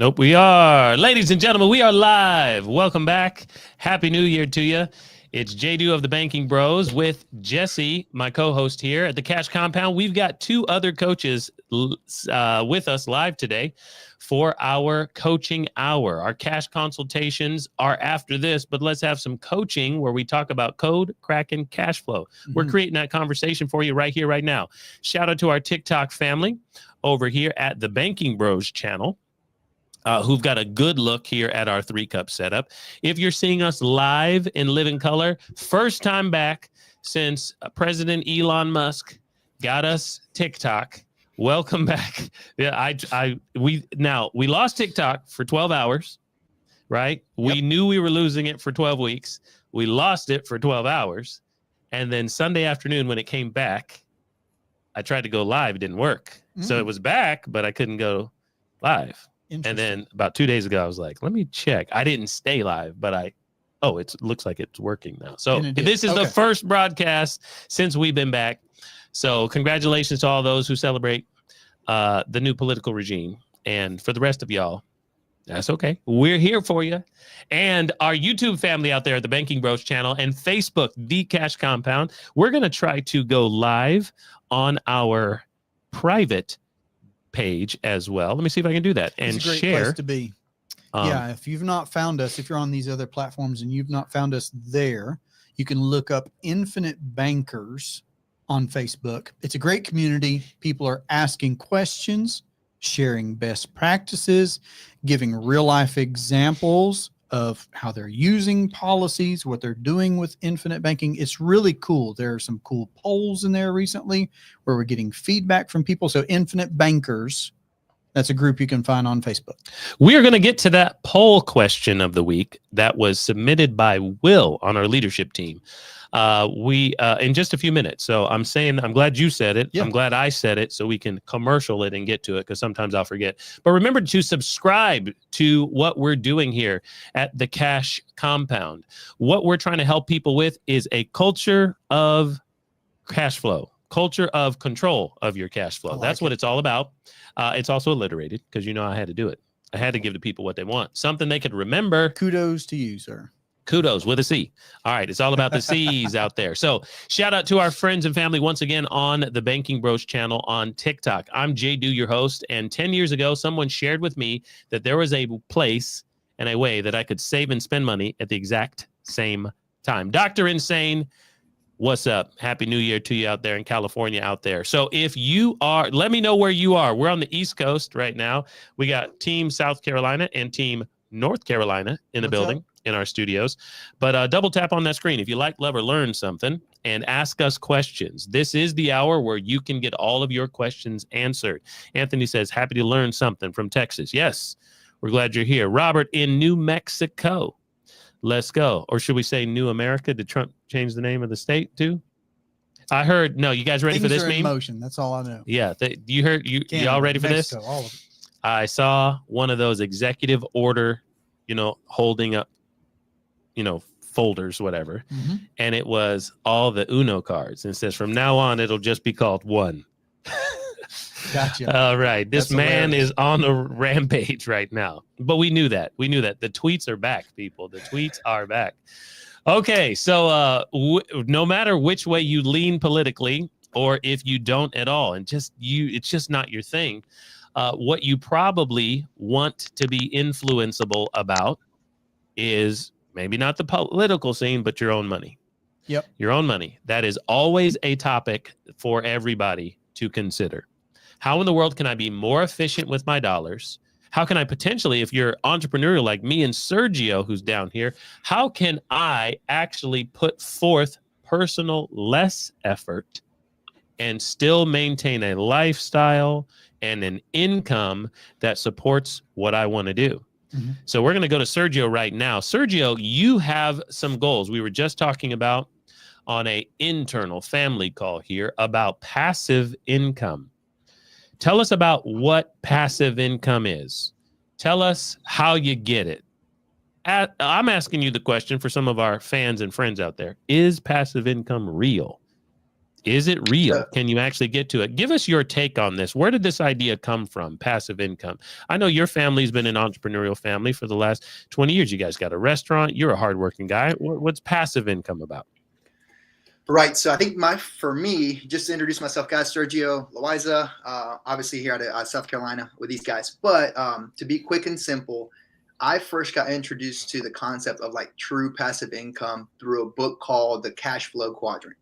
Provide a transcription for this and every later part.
Nope, we are. Ladies and gentlemen, we are live. Welcome back. Happy New Year to you. It's J.Do of the Banking Bros with Jesse, my co-host here at the Cash Compound. We've got two other coaches with us live today for our coaching hour. Our cash consultations are after this, but let's have some coaching where we talk about code, cracking, cash flow. Mm-hmm. We're creating that conversation for you right here, right now. Shout out to our TikTok family over here at the Banking Bros channel. Who've got a good look here at our 3-cup setup. If you're seeing us live in living color, first time back since President Elon Musk got us TikTok. Welcome back. Yeah, we lost TikTok for 12 hours, right? Yep. We knew we were losing it for 12 weeks. We lost it for 12 hours. And then Sunday afternoon when it came back, I tried to go live, it didn't work. So it was back, but I couldn't go live. And then about 2 days ago, I was like, let me check. I didn't stay live, but it looks like it's working now. So this is the first broadcast since we've been back. So congratulations to all those who celebrate the new political regime. And for the rest of y'all, that's okay. We're here for you. And our YouTube family out there at the Banking Bros channel and Facebook, The Cash Compound, we're going to try to go live on our private page as well. Let me see if I can do that and it's a great share. Place to be. If you've not found us, if you're on these other platforms and you've not found us there, you can look up Infinite Bankers on Facebook. It's a great community. People are asking questions, sharing best practices, giving real life examples of how they're using policies, what they're doing with infinite banking. It's really cool. There are some cool polls in there recently where we're getting feedback from people. So Infinite Bankers, that's a group you can find on Facebook. We are going to get to that poll question of the week that was submitted by Will on our leadership team. In just a few minutes. So I'm glad you said it. Yeah. I'm glad I said it so we can commercial it and get to it because sometimes I'll forget. But remember to subscribe to what we're doing here at the Cash Compound. What we're trying to help people with is a culture of cash flow, culture of control of your cash flow. That's what it's all about. It's also alliterated because I had to do it. I had to give the people what they want, something they could remember. Kudos to you, sir. Kudos with a C. All right. It's all about the C's out there. So shout out to our friends and family once again on the Banking Bros channel on TikTok. I'm J.Do, your host. And 10 years ago, someone shared with me that there was a place and a way that I could save and spend money at the exact same time. Dr. Insane, what's up? Happy New Year to you out there in California out there. So if you are, let me know where you are. We're on the East Coast right now. We got Team South Carolina and Team North Carolina in the building. In our studios, but double tap on that screen if you like, love, or learn something and ask us questions. This is the hour where you can get all of your questions answered. Anthony says, happy to learn something from Texas. Yes, we're glad you're here. Robert in New Mexico. Let's go. Or should we say New America? Did Trump change the name of the state too? I heard, no, you guys ready for this meme? In motion. That's all I know. Yeah. You heard, y'all ready for Mexico, this? All of it. I saw one of those executive order, holding up, folders, whatever. Mm-hmm. And it was all the Uno cards. And it says, from now on, it'll just be called one. Gotcha. All right. This That's man hilarious. Is on a rampage right now. But we knew that. The tweets are back, people. The tweets are back. Okay. So no matter which way you lean politically, or if you don't at all, and it's just not your thing, what you probably want to be influenceable about is maybe not the political scene, but your own money. Yep. Your own money. That is always a topic for everybody to consider. How in the world can I be more efficient with my dollars? How can I potentially, if you're entrepreneurial like me and Sergio, who's down here, how can I actually put forth personal less effort and still maintain a lifestyle and an income that supports what I want to do? Mm-hmm. So we're going to go to Sergio right now. Sergio, you have some goals. We were just talking about on a internal family call here about passive income. Tell us about what passive income is. Tell us how you get it. I'm asking you the question for some of our fans and friends out there. Is passive income real? Is it real? Can you actually get to it? Give us your take on this. Where did this idea come from, passive income? I know your family's been an entrepreneurial family for the last 20 years. You guys got a restaurant. You're a hardworking guy. What's passive income about? Right. So I think for me, just to introduce myself, guys, Sergio, Loiza, obviously here out of South Carolina with these guys. But to be quick and simple, I first got introduced to the concept of like true passive income through a book called The Cash Flow Quadrant.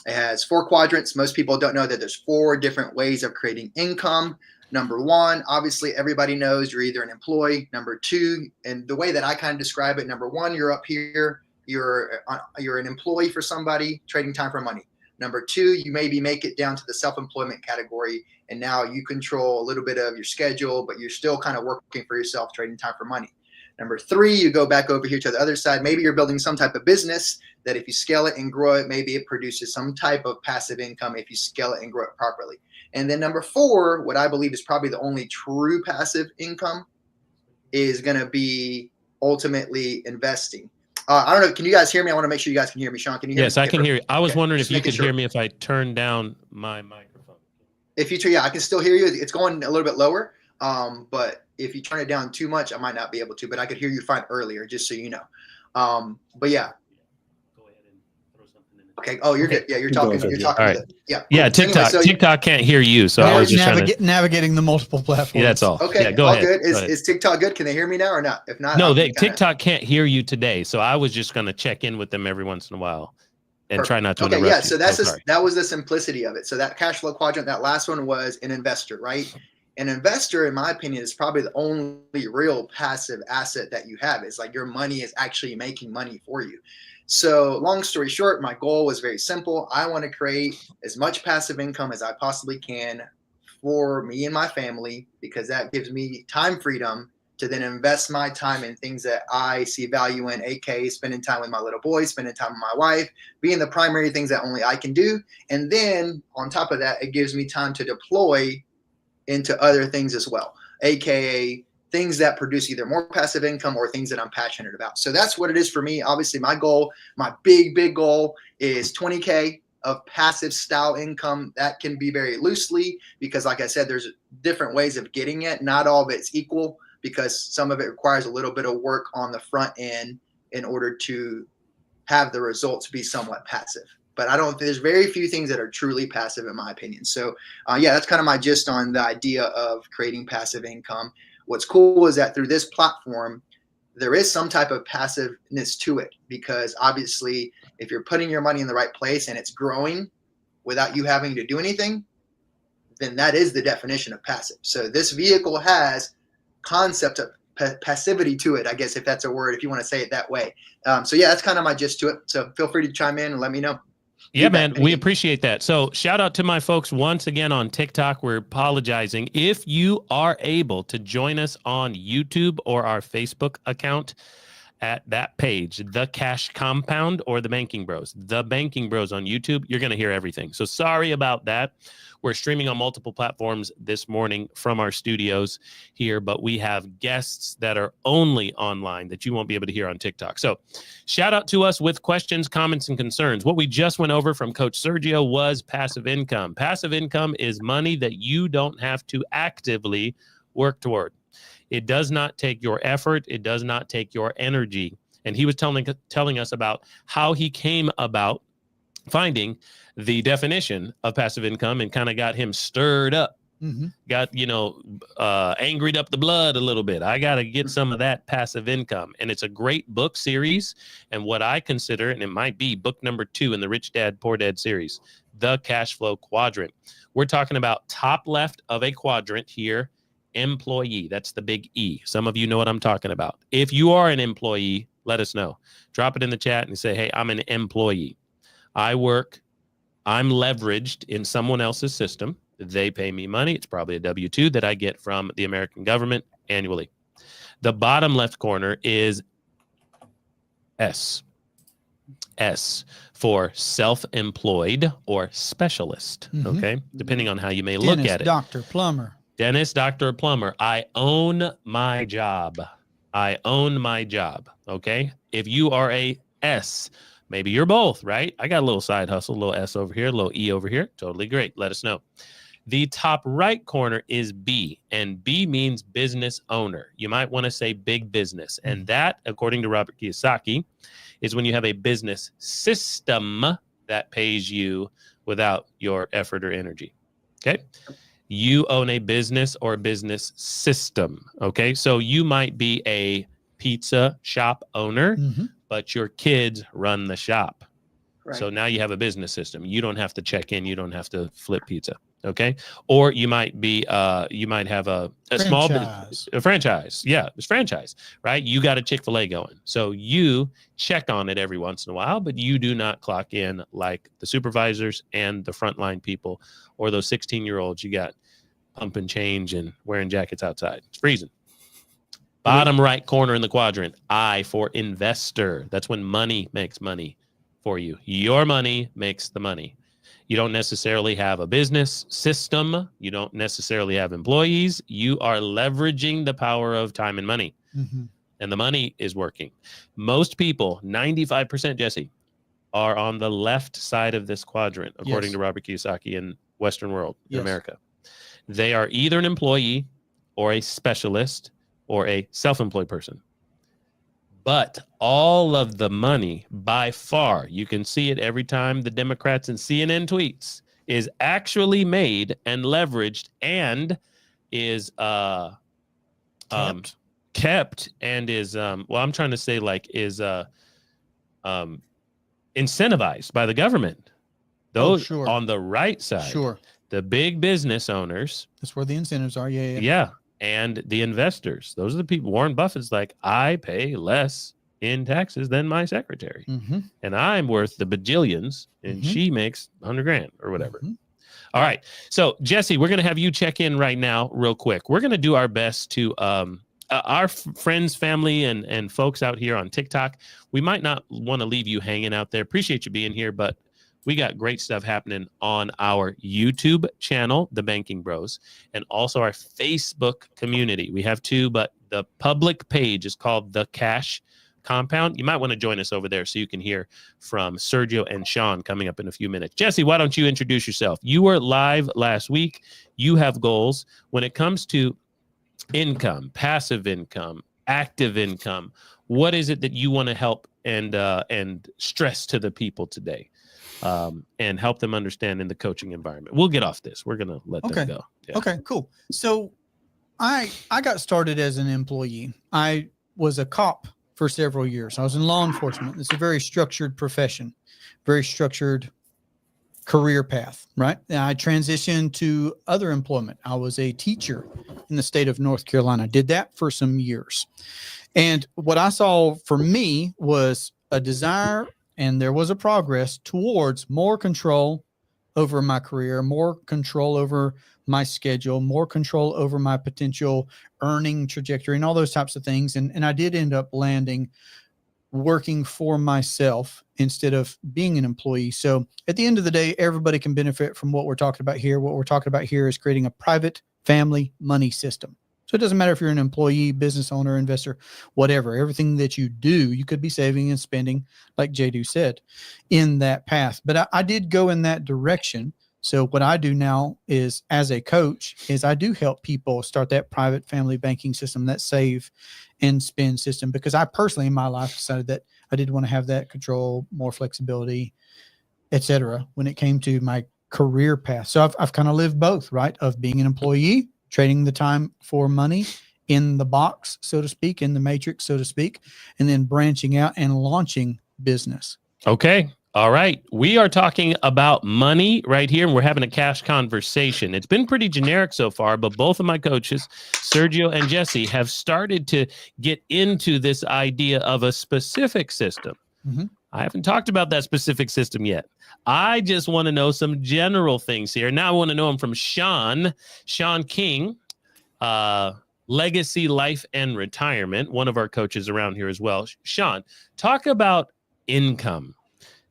It has 4 quadrants. Most people don't know that there's 4 different ways of creating income. Number 1, obviously everybody knows you're either an employee. Number 2, and the way that I kind of describe it, number 1, you're up here. You're an employee for somebody, trading time for money. Number 2, you maybe make it down to the self-employment category, and now you control a little bit of your schedule, but you're still kind of working for yourself, trading time for money. Number 3, you go back over here to the other side. Maybe you're building some type of business that if you scale it and grow it, maybe it produces some type of passive income if you scale it and grow it properly. And then number 4, what I believe is probably the only true passive income, is going to be ultimately investing. I don't know. Can you guys hear me? I want to make sure you guys can hear me. Sean, can you hear me? Yes, I can hear you. I was wondering if you could sure. hear me if I turn down my microphone. If you turn, yeah, I can still hear you. It's going a little bit lower. But if you turn it down too much, I might not be able to. But I could hear you fine earlier, just so you know. But yeah. Go ahead and throw something in. Okay. Oh, you're good. Yeah, you're talking. You're talking. All right. Yeah. Yeah. TikTok. Anyway, TikTok can't hear you, so I was just navigating the multiple platforms. Yeah, that's all. Okay. Yeah, go all ahead. Good. Is TikTok good? Can they hear me now or not? If not, no. TikTok can't hear you today, so I was just going to check in with them every once in a while and try not to interrupt you. Yeah. So that was the simplicity of it. So that cash flow quadrant, that last one was an investor, right? An investor, in my opinion, is probably the only real passive asset that you have. It's like your money is actually making money for you. So long story short, my goal was very simple. I want to create as much passive income as I possibly can for me and my family, because that gives me time freedom to then invest my time in things that I see value in, aka spending time with my little boy, spending time with my wife, being the primary things that only I can do. And then on top of that, it gives me time to deploy into other things as well, aka things that produce either more passive income or things that I'm passionate about. So that's what it is for me. Obviously, my goal, my big goal is 20K of passive style income. That can be very loosely, because like I said, there's different ways of getting it. Not all of it's equal, because some of it requires a little bit of work on the front end in order to have the results be somewhat passive. But there's very few things that are truly passive in my opinion. So yeah, that's kind of my gist on the idea of creating passive income. What's cool is that through this platform, there is some type of passiveness to it, because obviously if you're putting your money in the right place and it's growing without you having to do anything, then that is the definition of passive. So this vehicle has concept of passivity to it, I guess, if that's a word, if you want to say it that way. So yeah, that's kind of my gist to it. So feel free to chime in and let me know. Yeah, man, we appreciate that. So shout out to my folks once again on TikTok. We're apologizing. If you are able to join us on YouTube or our Facebook account at that page, The Cash Compound or The Banking Bros, The Banking Bros on YouTube, you're going to hear everything. So sorry about that. We're streaming on multiple platforms this morning from our studios here, but we have guests that are only online that you won't be able to hear on TikTok. So shout out to us with questions, comments, and concerns. What we just went over from Coach Sergio was passive income. Passive income is money that you don't have to actively work toward. It does not take your effort. It does not take your energy. And he was telling us about how he came about finding the definition of passive income and kind of got him stirred up, got, angried up the blood a little bit. I got to get some of that passive income. And it's a great book series. And what I consider, and it might be book number 2 in the Rich Dad, Poor Dad series, The Cash Flow Quadrant. We're talking about top left of a quadrant here, employee. That's the big E. Some of you know what I'm talking about. If you are an employee, let us know. Drop it in the chat and say, hey, I'm an employee. I work, I'm leveraged in someone else's system. They pay me money. It's probably a W-2 that I get from the American government annually. The bottom left corner is S. S for self-employed or specialist, okay? Depending on how you may look at it. Doctor, plumber. Dentist, doctor, plumber. I own my job. I own my job, okay? If you are a S, Maybe you're both, right? I got a little side hustle, a little S over here, a little E over here. Totally great. Let us know. The top right corner is B, and B means business owner. You might want to say big business. And that, according to Robert Kiyosaki, is when you have a business system that pays you without your effort or energy. Okay. You own a business or a business system. Okay. So you might be a pizza shop owner, but your kids run the shop. Right. So now you have a business system. You don't have to check in. You don't have to flip pizza. Okay. Or you might be, you might have a small business, a franchise. Yeah. It's franchise, right? You got a Chick-fil-A going. So you check on it every once in a while, but you do not clock in like the supervisors and the frontline people or those 16-year-olds you got pumping change and wearing jackets outside. It's freezing. Bottom right corner in the quadrant, I for investor. That's when money makes money for you. Your money makes the money. You don't necessarily have a business system. You don't necessarily have employees. You are leveraging the power of time and money. And the money is working. Most people, 95%, Jesse, are on the left side of this quadrant, according to Robert Kiyosaki in Western world, in America. They are either an employee or a specialist or a self-employed person. But all of the money, by far, you can see it every time the Democrats and CNN tweets, is actually made and leveraged and is kept and is, well, I'm trying to say like is incentivized by the government. Those on the right side, the big business owners. That's where the incentives are. Yeah. And the investors, those are the people. Warren Buffett's like, I pay less in taxes than my secretary. And I'm worth the bajillions and she makes 100 grand or whatever. All right. So Jesse, we're going to have you check in right now real quick. We're going to do our best to, our friends, family, and folks out here on TikTok, we might not want to leave you hanging out there. Appreciate you being here, but we got great stuff happening on our YouTube channel, The Banking Bros, and also our Facebook community. We have two, but the public page is called The Cash Compound. You might want to join us over there so you can hear from Sergio and Sean coming up in a few minutes. Jesse, why don't you introduce yourself? You were live last week. You have goals. When it comes to income, passive income, active income, what is it that you want to help and stress to the people today? And help them understand in the coaching environment. We'll get off this. We're going to let them go. Yeah. Okay, cool. So I got started as an employee. I was a cop for several years. I was in law enforcement. It's a very structured profession, very structured career path, right? And I transitioned to other employment. I was a teacher in the state of North Carolina. I did that for some years. And what I saw for me was a desire, and there was a progress towards more control over my career, more control over my schedule, more control over my potential earning trajectory and all those types of things. And I did end up landing working for myself instead of being an employee. So at the end of the day, everybody can benefit from what we're talking about here. What we're talking about here is creating a private family money system. So it doesn't matter if you're an employee, business owner, investor, whatever, everything that you do, you could be saving and spending, like Jadu said, in that path. But I did go in that direction. So what I do now is, as a coach, is I do help people start that private family banking system, that save and spend system, because I personally in my life decided that I did want to have that control, more flexibility, etc. when it came to my career path. So I've kind of lived both, right? Of being an employee, trading the time for money in the box, so to speak, in the matrix, so to speak, and then branching out and launching business. Okay. All right. We are talking about money right here, and we're having a cash conversation. It's been pretty generic so far, but both of my coaches, Sergio and Jesse, have started to get into this idea of a specific system. I haven't talked about that specific system yet. I just want to know some general things here. Now I want to know them from Sean King, Legacy, Life, and Retirement, one of our coaches around here as well. Sean, talk about income.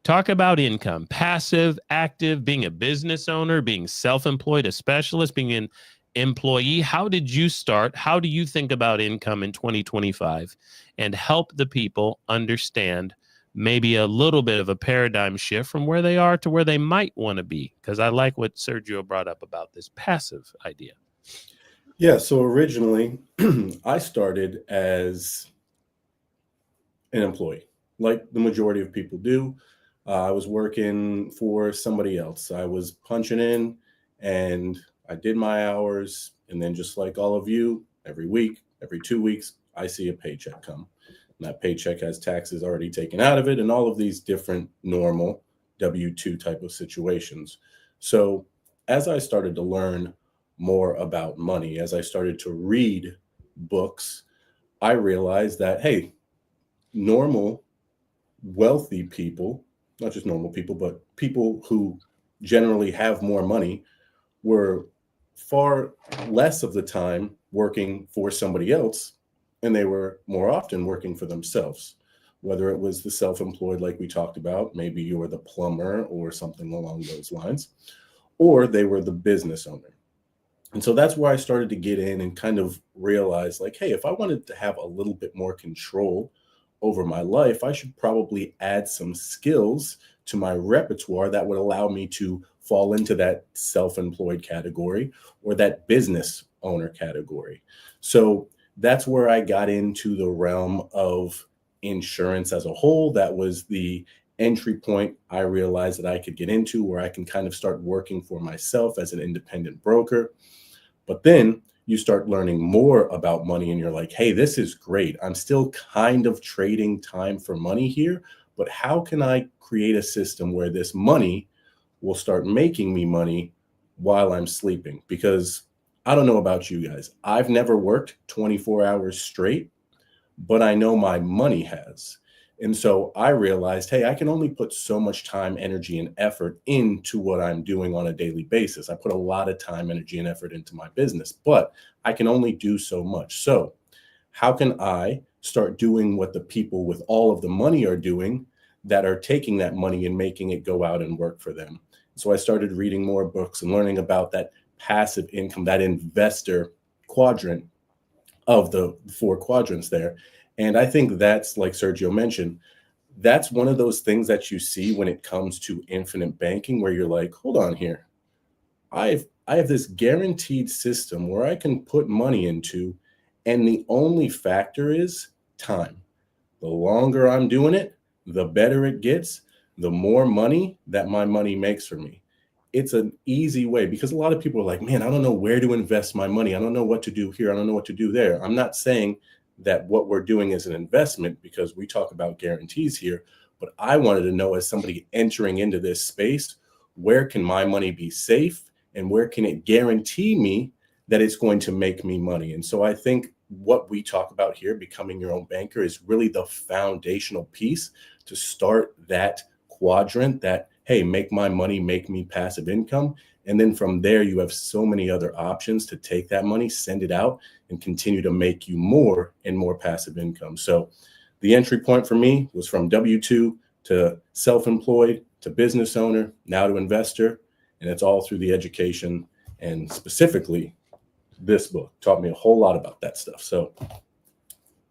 Talk about income, passive, active, being a business owner, being self-employed, a specialist, being an employee. How did you start? How do you think about income in 2025 and help the people understand maybe a little bit of a paradigm shift from where they are to where they might want to be? Because I like what Sergio brought up about this passive idea. Yeah, so originally I started as an employee, like the majority of people do. I was working for somebody else. I was punching in and I did my hours. And then just like all of you, every week, every 2 weeks, I see a paycheck come. And that paycheck has taxes already taken out of it and all of these different normal W-2 type of situations. So as I started to learn more about money, as I started to read books, I realized that, hey, normal, wealthy people, not just normal people, but people who generally have more money were far less of the time working for somebody else, and they were more often working for themselves. Whether it was the self-employed, like we talked about, maybe you were the plumber or something along those lines, or they were the business owner. And so that's where I started to get in and kind of realize, like, hey, if I wanted to have a little bit more control over my life, I should probably add some skills to my repertoire that would allow me to fall into that self-employed category or that business owner category. So that's where I got into the realm of insurance as a whole. That was the entry point I realized that I could get into, where I can kind of start working for myself as an independent broker. But then you start learning more about money and you're like, hey, this is great. I'm still kind of trading time for money here, but how can I create a system where this money will start making me money while I'm sleeping? Because I don't know about you guys. I've never worked 24 hours straight, but I know my money has. And so I realized, hey, I can only put so much time, energy, and effort into what I'm doing on a daily basis. I put a lot of time, energy, and effort into my business, but I can only do so much. So how can I start doing what the people with all of the money are doing that are taking that money and making it go out and work for them? So I started reading more books and learning about that passive income, that investor quadrant of the 4 quadrants there. And I think that's, like Sergio mentioned, that's one of those things that you see when it comes to infinite banking, where you're like, hold on here. I have this guaranteed system where I can put money into, and the only factor is time. The longer I'm doing it, the better it gets, the more money that my money makes for me. It's an easy way, because a lot of people are like, man, I don't know where to invest my money. I don't know what to do here. I don't know what to do there. I'm not saying that what we're doing is an investment, because we talk about guarantees here, but I wanted to know, as somebody entering into this space, where can my money be safe and where can it guarantee me that it's going to make me money? And so I think what we talk about here, becoming your own banker, is really the foundational piece to start that quadrant, that, hey, make my money, make me passive income. And then from there, you have so many other options to take that money, send it out, and continue to make you more and more passive income. So the entry point for me was from W-2 to self-employed to business owner, now to investor. And it's all through the education, and specifically this book taught me a whole lot about that stuff. So,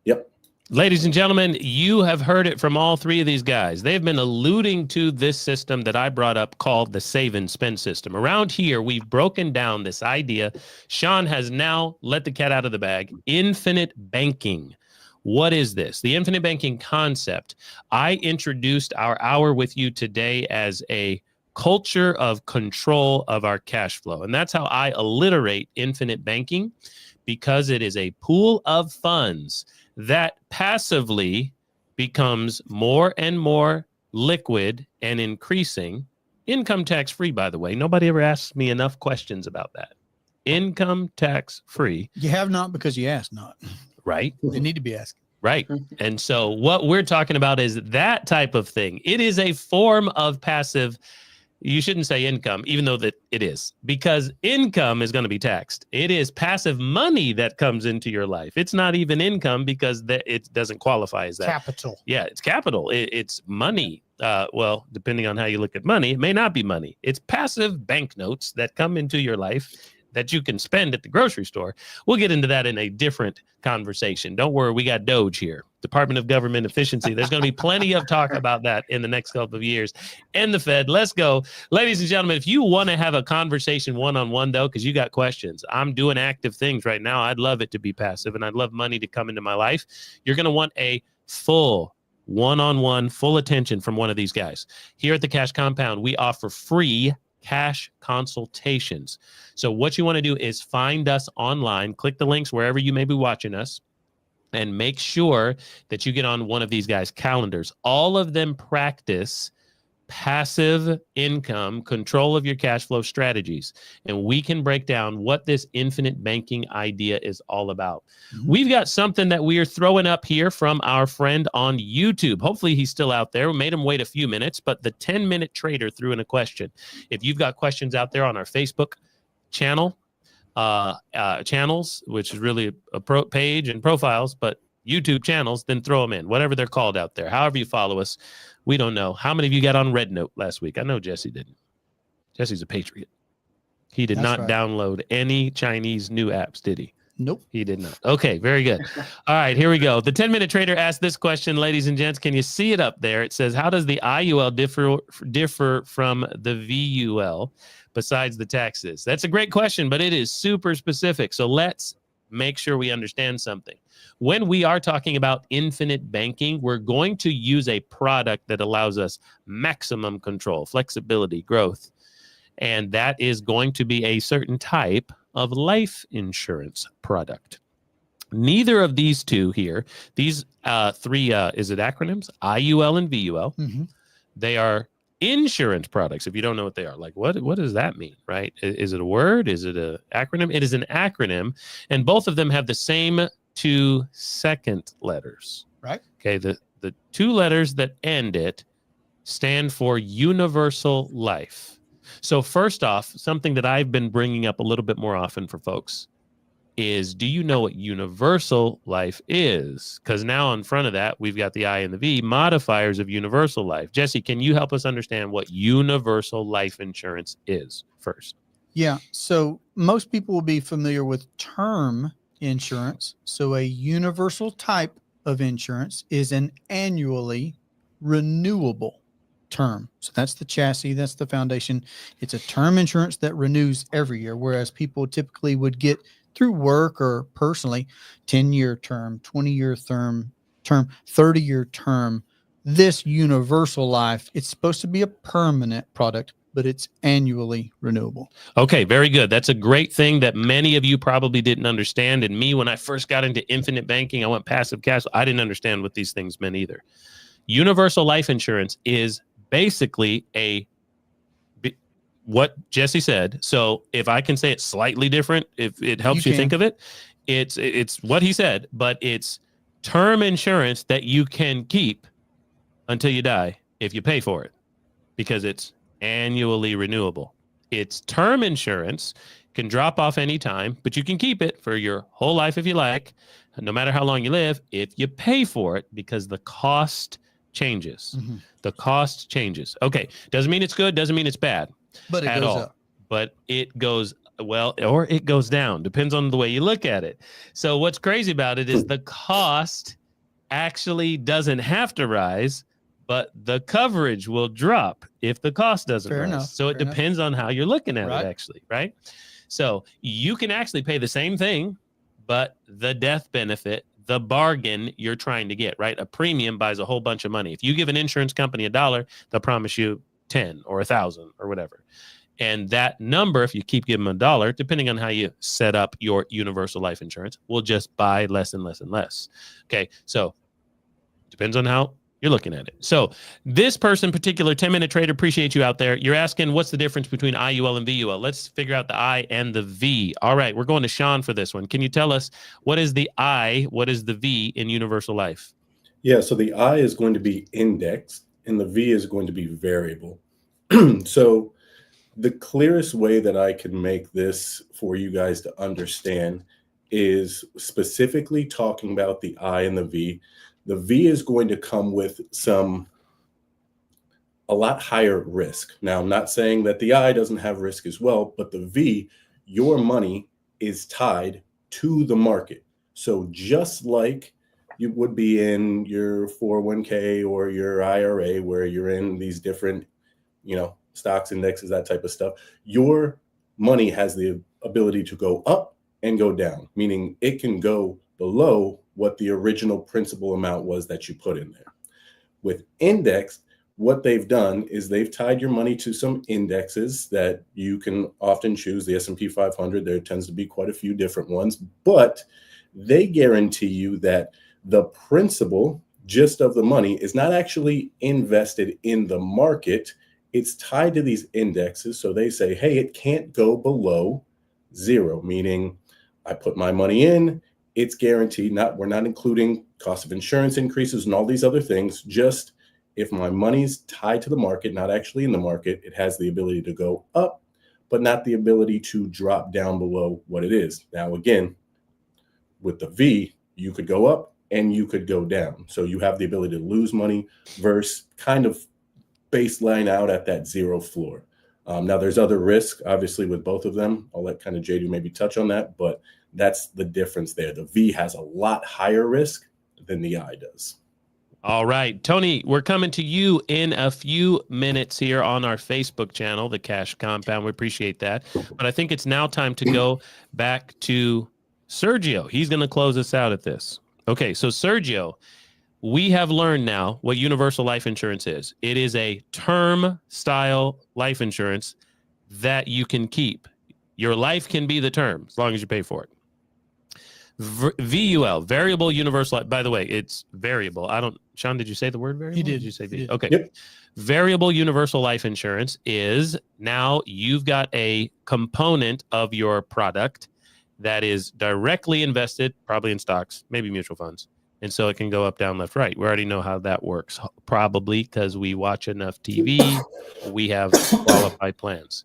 yep. Ladies and gentlemen, you have heard it from all 3 of these guys. They've been alluding to this system that I brought up called the save and spend system. Around here, we've broken down this idea. Sean has now let the cat out of the bag. Infinite banking. What is this? The infinite banking concept. I introduced our hour with you today as a culture of control of our cash flow. And that's how I alliterate infinite banking, because it is a pool of funds that passively becomes more and more liquid and increasing. Income tax free, by the way. Nobody ever asks me enough questions about that. Income tax free. You have not because you asked not. Right. They need to be asked. Right. And so what we're talking about is that type of thing. It is a form of passive. You shouldn't say income, even though that it is, because income is going to be taxed. It is passive money that comes into your life. It's not even income, because it doesn't qualify as that. Capital. Yeah, it's capital. It's money. Well, depending on how you look at money, it may not be money. It's passive banknotes that come into your life that you can spend at the grocery store. We'll get into that in a different conversation. Don't worry, we got Doge here. Department of Government Efficiency. There's going to be plenty of talk about that in the next couple of years. And the Fed. Let's go. Ladies and gentlemen, if you want to have a conversation one-on-one, though, because you got questions, I'm doing active things right now. I'd love it to be passive, and I'd love money to come into my life. You're going to want a full one-on-one, full attention from one of these guys. Here at the Cash Compound, we offer free cash consultations. So what you want to do is find us online, click the links wherever you may be watching us, and make sure that you get on one of these guys' calendars. All of them practice passive income, control of your cash flow strategies. And we can break down what this infinite banking idea is all about. Mm-hmm. We've got something that we are throwing up here from our friend on YouTube. Hopefully he's still out there. We made him wait a few minutes, but the 10-minute trader threw in a question. If you've got questions out there on our Facebook channel, channels, which is really a page and profiles, but YouTube channels, then throw them in, whatever they're called out there. However you follow us, we don't know. How many of you got on Red Note last week? I know Jesse didn't. Jesse's a patriot. He did not download any Chinese new apps, did he? Nope. He did not. Okay, very good. All right, here we go. The 10-minute trader asked this question, ladies and gents. Can you see it up there? It says, how does the IUL differ from the VUL besides the taxes? That's a great question, but it is super specific. So let's make sure we understand something. When we are talking about infinite banking, we're going to use a product that allows us maximum control, flexibility, growth. And that is going to be a certain type of life insurance product. Neither of these two here, these three, is it acronyms? IUL and VUL. Mm-hmm. They are insurance products. If you don't know what they are, like what does that mean, right? Is it a word? Is it an acronym? It is an acronym, and both of them have the same 2 second letters. Right. Okay. The 2 letters that end it stand for universal life. So first off, something that I've been bringing up a little bit more often for folks is, do you know what universal life is? Because now in front of that, we've got the I and the V, modifiers of universal life. Jesse, can you help us understand what universal life insurance is first? Yeah. So most people will be familiar with term insurance. So a universal type of insurance is an annually renewable term. So that's the chassis, that's the foundation. It's a term insurance that renews every year, whereas people typically would get through work or personally 10-year term, 20-year term, 30-year term. This universal life, it's supposed to be a permanent product, but it's annually renewable. Okay, very good. That's a great thing that many of you probably didn't understand. And me, when I first got into infinite banking, I went passive cash. I didn't understand what these things meant either. Universal life insurance is basically what Jesse said. So if I can say it slightly different, if it helps you think of it, it's what he said, but it's term insurance that you can keep until you die if you pay for it, because it's annually renewable. It's term insurance, can drop off anytime, but you can keep it for your whole life if you like, no matter how long you live, if you pay for it, because the cost changes. Mm-hmm. The cost changes. Okay. Doesn't mean it's good. Doesn't mean it's bad. But it goes up. But it goes, well, or it goes down. Depends on the way you look at it. So what's crazy about it is the cost actually doesn't have to rise, but the coverage will drop if the cost doesn't rise. Enough. So it depends on how you're looking at it, actually, right? So you can actually pay the same thing, but the death benefit, the bargain you're trying to get, right? A premium buys a whole bunch of money. If you give an insurance company $1, they'll promise you 10 or 1,000 or whatever. And that number, if you keep giving them $1, depending on how you set up your universal life insurance, will just buy less and less and less. Okay. So depends on how you're looking at it. So this person, particular 10-minute trader, appreciate you out there. You're asking what's the difference between IUL and VUL. Let's figure out the I and the V. All right. We're going to Sean for this one. Can you tell us what is the I, what is the V in universal life? Yeah. So the I is going to be indexed and the V is going to be variable. So the clearest way that I can make this for you guys to understand is specifically talking about the I and the V. The V is going to come with a lot higher risk. Now, I'm not saying that the I doesn't have risk as well, but the V, your money is tied to the market. So just like you would be in your 401k or your IRA, where you're in these different, stocks, indexes, that type of stuff. Your money has the ability to go up and go down, meaning it can go below what the original principal amount was that you put in there. With index, what they've done is they've tied your money to some indexes that you can often choose. The S&P 500, there tends to be quite a few different ones, but they guarantee you that the principal just of the money is not actually invested in the market. It's tied to these indexes. So they say, hey, it can't go below zero, meaning I put my money in, it's guaranteed. We're not including cost of insurance increases and all these other things. Just if my money's tied to the market, not actually in the market, it has the ability to go up, but not the ability to drop down below what it is. Now, again, with the V, you could go up and you could go down. So you have the ability to lose money versus kind of baseline out at that zero floor. Now, there's other risk, obviously, with both of them. I'll let kind of JD maybe touch on that, but that's the difference there. The V has a lot higher risk than the I does. All right, Tony, we're coming to you in a few minutes here on our Facebook channel, The Cash Compound. We appreciate that. But I think it's now time to go back to Sergio. He's going to close us out at this. Okay, so Sergio, we have learned now what universal life insurance is. It is a term style life insurance that you can keep. Your life can be the term as long as you pay for it. VUL, variable universal. By the way, it's variable. Sean, did you say the word variable? You did. Did you say V? Okay. Yep. Variable universal life insurance is now you've got a component of your product that is directly invested, probably in stocks, maybe mutual funds. And so it can go up, down, left, right. We already know how that works, probably because we watch enough TV. We have qualified plans.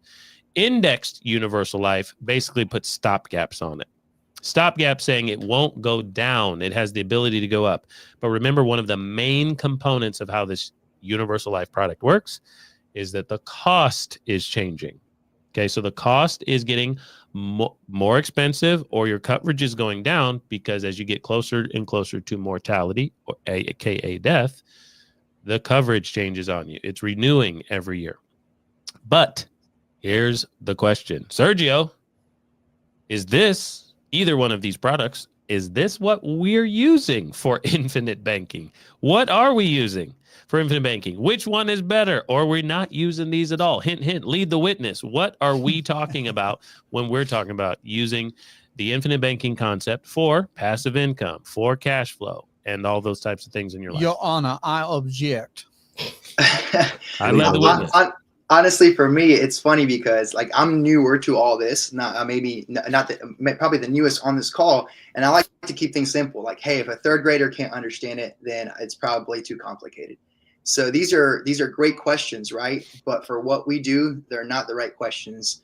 Indexed universal life basically puts stopgaps on it. Stopgap saying it won't go down. It has the ability to go up. But remember, one of the main components of how this universal life product works is that the cost is changing. Okay, so the cost is getting more expensive, or your coverage is going down, because as you get closer and closer to mortality, or aka death, the coverage changes on you. It's renewing every year. But here's the question. Sergio, is this either one of these products, is this what we're using for infinite banking? What are we using for infinite banking? Which one is better? Or we're not using these at all? Hint, hint, lead the witness. What are we talking about when we're talking about using the infinite banking concept for passive income, for cash flow, and all those types of things in your life? Your Honor, I object. I led the witness. Honestly, for me, it's funny because I'm newer to all this, probably the newest on this call. And I like to keep things simple. Like, hey, if a third grader can't understand it, then it's probably too complicated. So these are great questions, right? But for what we do, they're not the right questions.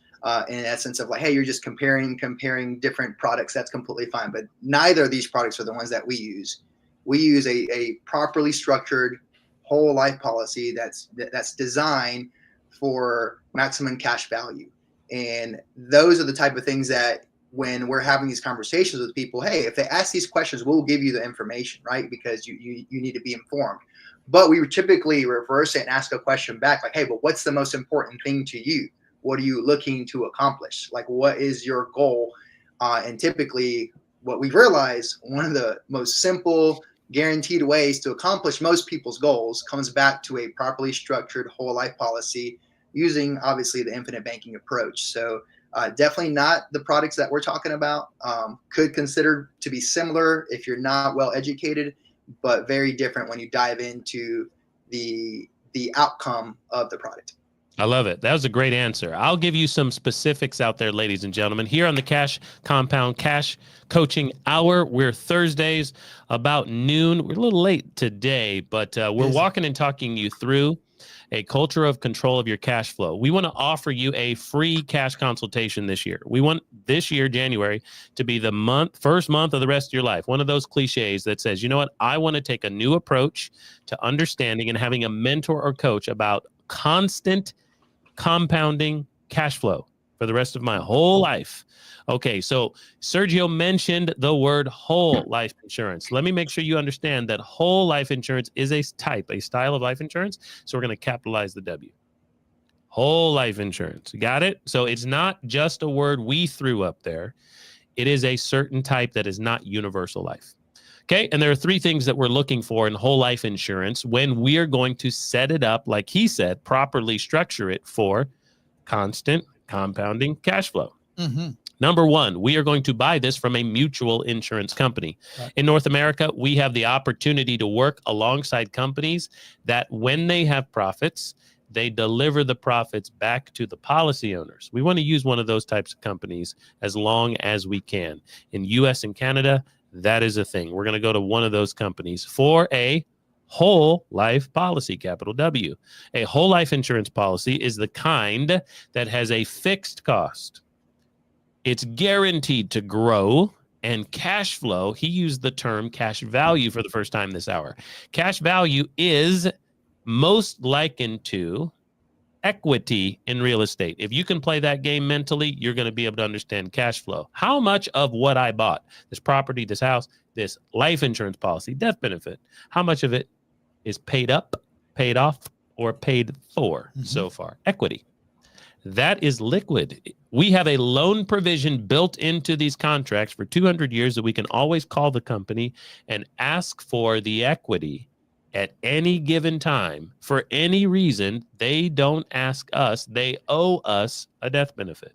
In essence of hey, you're just comparing different products. That's completely fine. But neither of these products are the ones that we use. We use a properly structured whole life policy that's designed for maximum cash value. And those are the type of things that when we're having these conversations with people, hey, if they ask these questions, we'll give you the information, right? Because you need to be informed. But we would typically reverse it and ask a question back, hey, but what's the most important thing to you? What are you looking to accomplish? What is your goal? And typically what we realize, one of the most simple, guaranteed ways to accomplish most people's goals comes back to a properly structured whole life policy using obviously the infinite banking approach. So definitely not the products that we're talking about. Could consider to be similar if you're not well educated, but very different when you dive into the outcome of the product. I love it. That was a great answer. I'll give you some specifics out there, ladies and gentlemen. Here on the Cash Compound Cash Coaching Hour, we're Thursdays about noon. We're a little late today, but we're walking and talking you through a culture of control of your cash flow. We want to offer you a free cash consultation this year. We want this year, January, to be the first month of the rest of your life. One of those cliches that says, you know what, I want to take a new approach to understanding and having a mentor or coach about constant compounding cash flow. for the rest of my whole life. Okay, so Sergio mentioned the word whole life insurance. Let me make sure you understand that whole life insurance is a style of life insurance. So we're going to capitalize the W. Whole life insurance. Got it? So it's not just a word we threw up there. It is a certain type that is not universal life. Okay, and there are 3 things that we're looking for in whole life insurance when we are going to set it up, like he said, properly structure it for constant compounding cash flow. Mm-hmm. Number 1, we are going to buy this from a mutual insurance company. Right. In North America, we have the opportunity to work alongside companies that when they have profits, they deliver the profits back to the policy owners. We want to use one of those types of companies as long as we can. In US and Canada, that is a thing. We're going to go to one of those companies for a whole life policy, capital W. A whole life insurance policy is the kind that has a fixed cost. It's guaranteed to grow, and cash flow, he used the term cash value for the first time this hour. Cash value is most likened to equity in real estate. If you can play that game mentally, you're going to be able to understand cash flow. How much of what I bought, this property, this house, this life insurance policy, death benefit, how much of it is paid up, paid off, or paid for so far? Equity. That is liquid. We have a loan provision built into these contracts for 200 years that we can always call the company and ask for the equity at any given time. For any reason, they don't ask us. They owe us a death benefit.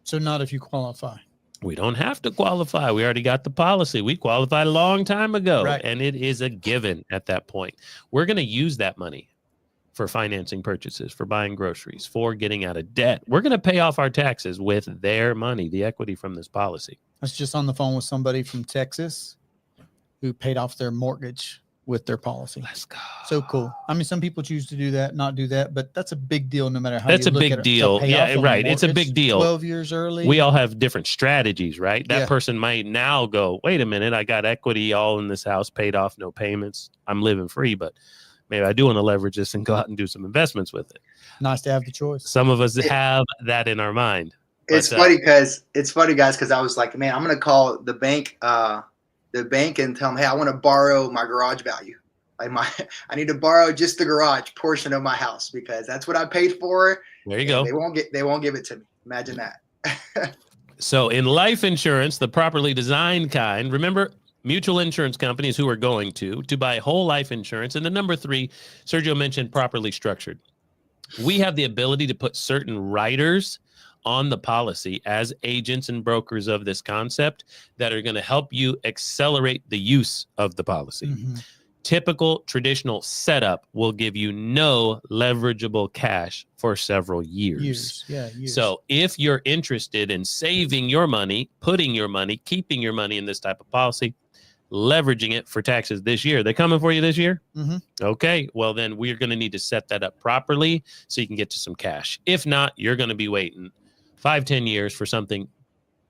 So not if you qualify. We don't have to qualify. We already got the policy. We qualified a long time ago, right. And it is a given at that point. We're going to use that money for financing purchases, for buying groceries, for getting out of debt. We're going to pay off our taxes with their money, the equity from this policy. I was just on the phone with somebody from Texas who paid off their mortgage with their policy. Let's go. So cool. I mean, some people choose to do that, not do that, but that's a big deal no matter how that's you look at it. That's a big deal. Yeah, right. It's a big deal. 12 years early. We all have different strategies, right? That person might now go, wait a minute, I got equity all in this house, paid off, no payments. I'm living free, but maybe I do want to leverage this and go out and do some investments with it. Nice to have the choice. Some of us have that in our mind. It's funny, guys, because I was like, man, I'm going to call the bank and tell them, hey, I want to borrow my garage value. I need to borrow just the garage portion of my house because that's what I paid for. There you go. They won't give it to me. Imagine that. So in life insurance, the properly designed kind, remember mutual insurance companies who are going to buy whole life insurance. And the number 3, Sergio mentioned properly structured. We have the ability to put certain riders on the policy as agents and brokers of this concept that are going to help you accelerate the use of the policy. Typical traditional setup will give you no leverageable cash for several years. Years. So if you're interested in saving your money, putting your money, keeping your money in this type of policy, leveraging it for taxes this year, they coming for you this year? Okay, well then we're going to need to set that up properly so you can get to some cash. If not, you're going to be waiting 5-10 years for something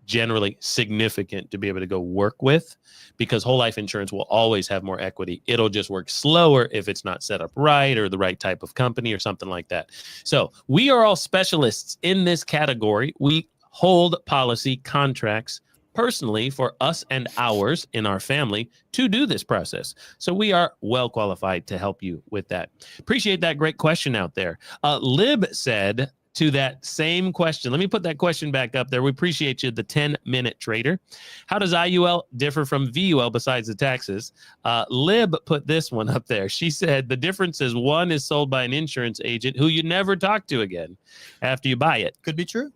generally significant to be able to go work with, because whole life insurance will always have more equity. It'll just work slower if it's not set up right or the right type of company or something like that. So we are all specialists in this category. We hold policy contracts personally for us and ours in our family to do this process. So we are well qualified to help you with that. Appreciate that great question out there. Lib said, to that same question, let me put that question back up there. We appreciate you, the 10-minute trader. How does IUL differ from VUL besides the taxes? Lib put this one up there. She said the difference is one is sold by an insurance agent who you never talk to again after you buy it. Could be true.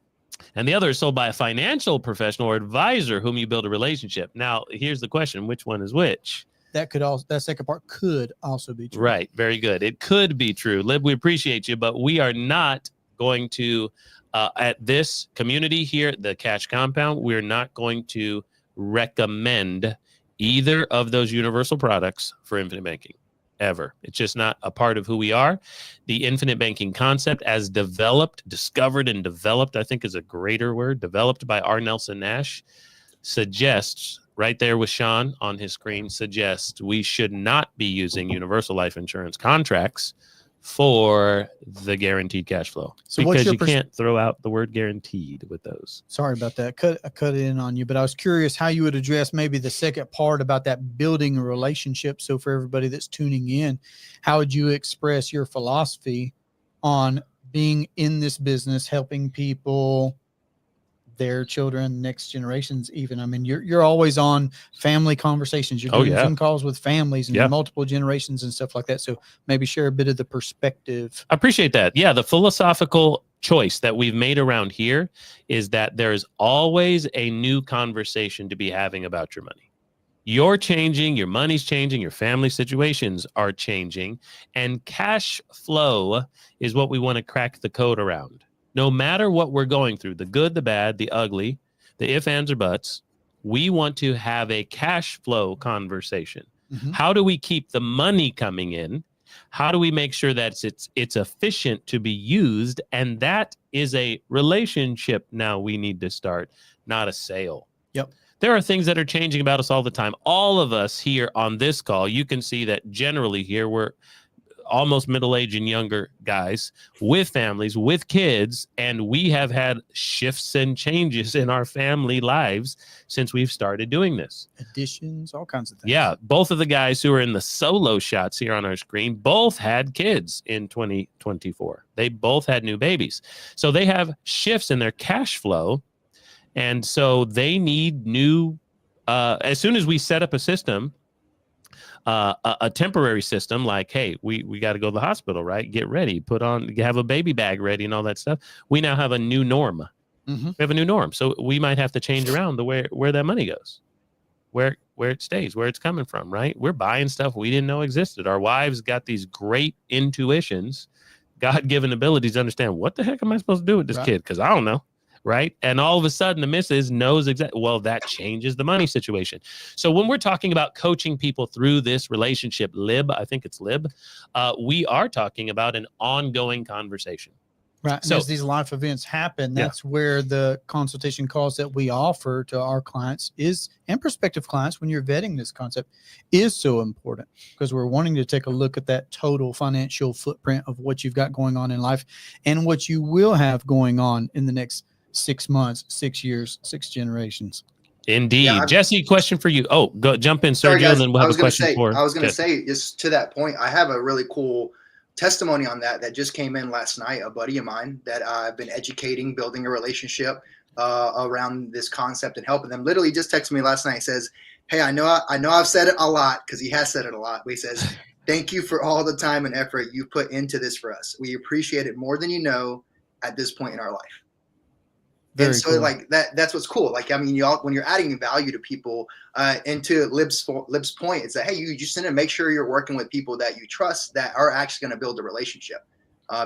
And the other is sold by a financial professional or advisor whom you build a relationship. Now, here's the question. Which one is which? That second part could also be true. Right. Very good. It could be true. Lib, we appreciate you, but we are not going to, at this community here, the Cash Compound, we're not going to recommend either of those universal products for infinite banking, ever. It's just not a part of who we are. The infinite banking concept, as discovered and developed, I think is a greater word, developed by R. Nelson Nash, suggests, right there with Sean on his screen, suggests we should not be using universal life insurance contracts for the guaranteed cash flow. So because you can't throw out the word guaranteed with those. Sorry about that. I cut in on you, but I was curious how you would address maybe the second part about that building a relationship. So for everybody that's tuning in, how would you express your philosophy on being in this business, helping people, their children, next generations even? I mean, you're always on family conversations. You're doing Zoom calls with families and multiple generations and stuff like that. So maybe share a bit of the perspective. I appreciate that. Yeah, the philosophical choice that we've made around here is that there's always a new conversation to be having about your money. You're changing, your money's changing, your family situations are changing, and cash flow is what we want to crack the code around. No matter what we're going through, the good, the bad, the ugly, the if, ands, or buts, we want to have a cash flow conversation. Mm-hmm. How do we keep the money coming in? How do we make sure that it's efficient to be used? And that is a relationship now we need to start, not a sale. Yep. There are things that are changing about us all the time. All of us here on this call, you can see that generally here we're almost middle-aged and younger guys with families, with kids, and we have had shifts and changes in our family lives since we've started doing this. Additions, all kinds of things. Yeah, both of the guys who are in the solo shots here on our screen both had kids in 2024. They both had new babies. So they have shifts in their cash flow, and so they need new, as soon as we set up a system, a temporary system, like, hey, we got to go to the hospital, right? Get ready, have a baby bag ready and all that stuff. We now have a new norm. Mm-hmm. We have a new norm. So we might have to change around the where that money goes, where it stays, where it's coming from, right? We're buying stuff we didn't know existed. Our wives got these great intuitions, God-given abilities to understand, what the heck am I supposed to do with this kid? Because I don't know. Right. And all of a sudden the missus knows exactly. Well, that changes the money situation. So when we're talking about coaching people through this relationship, I think it's Lib, we are talking about an ongoing conversation. Right. And so, as these life events happen, that's where the consultation calls that we offer to our clients and prospective clients, when you're vetting this concept, is so important, because we're wanting to take a look at that total financial footprint of what you've got going on in life and what you will have going on in the next 6 months, 6 years, 6 generations. Indeed. Yeah, Jesse, question for you. Oh, go jump in, Sergio, and then we'll have a question for. I was going to say, just to that point, I have a really cool testimony on that just came in last night. A buddy of mine that I've been educating, building a relationship around this concept and helping them. Literally just texted me last night. He says, hey, I know I've said it a lot, because he has said it a lot. But he says, thank you for all the time and effort you put into this for us. We appreciate it more than you know at this point in our life. Very cool. Like that's what's cool. Like, I mean, when you're adding value to people, and to Lib's point, it's that, hey, you just need to make sure you're working with people that you trust, that are actually going to build a relationship,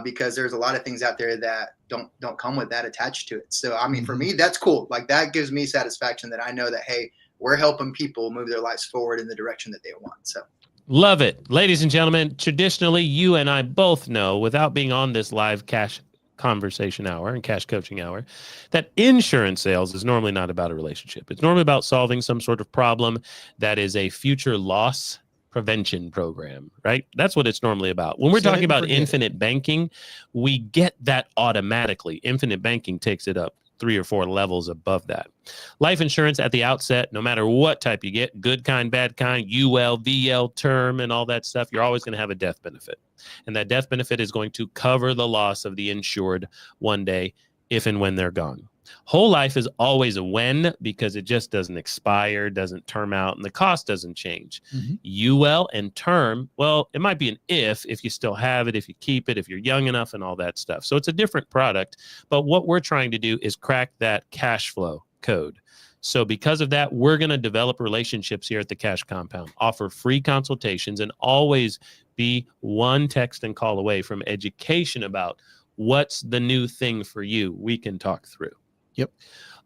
because there's a lot of things out there that don't come with that attached to it. So, I mean, for me, that's cool. Like, that gives me satisfaction that I know that, hey, we're helping people move their lives forward in the direction that they want. So. Love it. Ladies and gentlemen, traditionally, you and I both know, without being on this live cash conversation hour and cash coaching hour, that insurance sales is normally not about a relationship. It's normally about solving some sort of problem that is a future loss prevention program, right? That's what it's normally about. When we're talking about infinite banking, we get that automatically. Infinite banking takes it up 3 or 4 levels above that. Life insurance at the outset, no matter what type you get, good kind, bad kind, UL, VL, term, and all that stuff, you're always going to have a death benefit. And that death benefit is going to cover the loss of the insured one day, if and when they're gone. Whole life is always a when, because it just doesn't expire, doesn't term out, and the cost doesn't change. Mm-hmm. UL and term, well, it might be an if you still have it, if you keep it, if you're young enough, and all that stuff. So it's a different product. But what we're trying to do is crack that cash flow code. So because of that, we're going to develop relationships here at the Cash Compound, offer free consultations, and always be one text and call away from education about what's the new thing for you. We can talk through. Yep.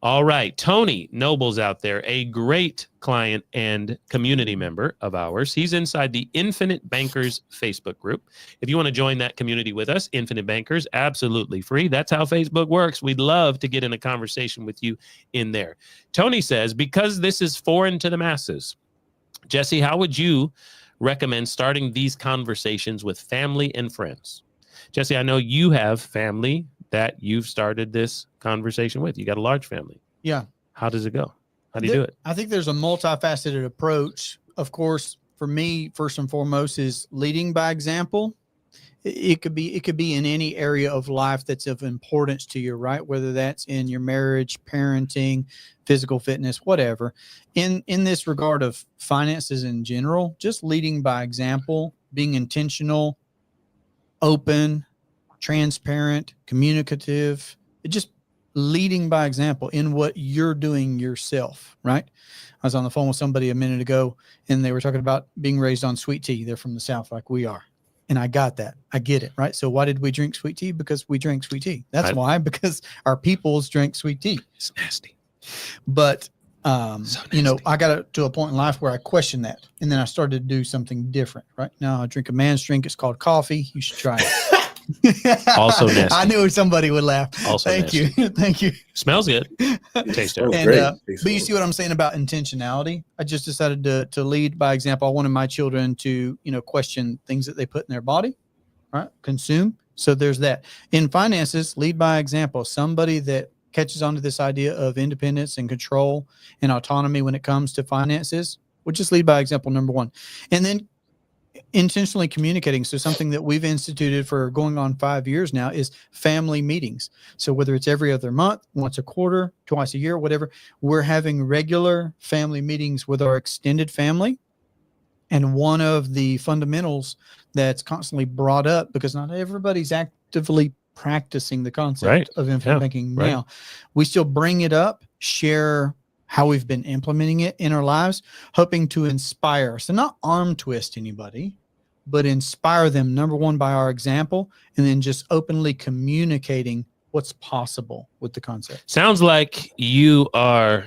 All right. Tony Noble's out there, a great client and community member of ours. He's inside the Infinite Bankers Facebook group. If you want to join that community with us, Infinite Bankers, absolutely free. That's how Facebook works. We'd love to get in a conversation with you in there. Tony says, because this is foreign to the masses, Jesse, how would you recommend starting these conversations with family and friends? Jesse, I know you have family that you've started this conversation with. You got a large family. Yeah. How does it go? How do you do it? I think there's a multifaceted approach. Of course, for me, first and foremost, is leading by example. It could be in any area of life that's of importance to you, right? Whether that's in your marriage, parenting, physical fitness, whatever. In this regard of finances in general, just leading by example, being intentional, open, transparent, communicative, just leading by example in what you're doing yourself, right? I was on the phone with somebody a minute ago and they were talking about being raised on sweet tea. They're from the South like we are. And I got that. I get it, right? So why did we drink sweet tea? Because we drank sweet tea. That's why, because our peoples drank sweet tea. It's nasty. But, you know, I got to a point in life where I questioned that. And then I started to do something different, right? Now I drink a man's drink. It's called coffee. You should try it. Also nasty. I knew somebody would laugh. Also Thank nasty. you. Thank you. Smells good. Tastes terrible. And, but you see what I'm saying about intentionality? I just decided to lead by example. I wanted my children to, you know, question things that they put in their body, right? Consume. So there's that. In finances, lead by example. Somebody that catches on to this idea of independence and control and autonomy when it comes to finances, would just lead by example, number one. And then intentionally communicating. So something that we've instituted for going on 5 years now is family meetings. So whether it's every other month, once a quarter, twice a year, whatever, we're having regular family meetings with our extended family. And one of the fundamentals that's constantly brought up, because not everybody's actively practicing the concept of infinite banking now, we still bring it up, share how we've been implementing it in our lives, hoping to inspire. So not arm twist anybody, but inspire them, number one, by our example, and then just openly communicating what's possible with the concept. Sounds like you are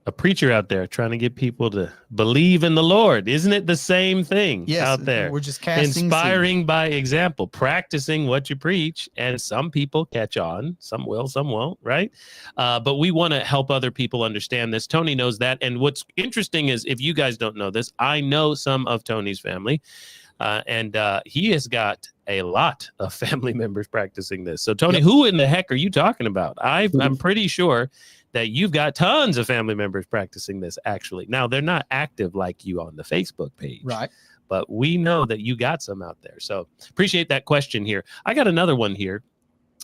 a preacher out there trying to get people to believe in the Lord. Isn't it the same thing out there? We're just casting inspiring by example, practicing what you preach. And some people catch on, some will, some won't, right? But we want to help other people understand this. Tony knows that. And what's interesting is, if you guys don't know this, I know some of Tony's family, and he has got a lot of family members practicing this. So Tony, who in the heck are you talking about? I'm pretty sure that you've got tons of family members practicing this, actually. Now, they're not active like you on the Facebook page. Right. But we know that you got some out there. So appreciate that question here. I got another one here.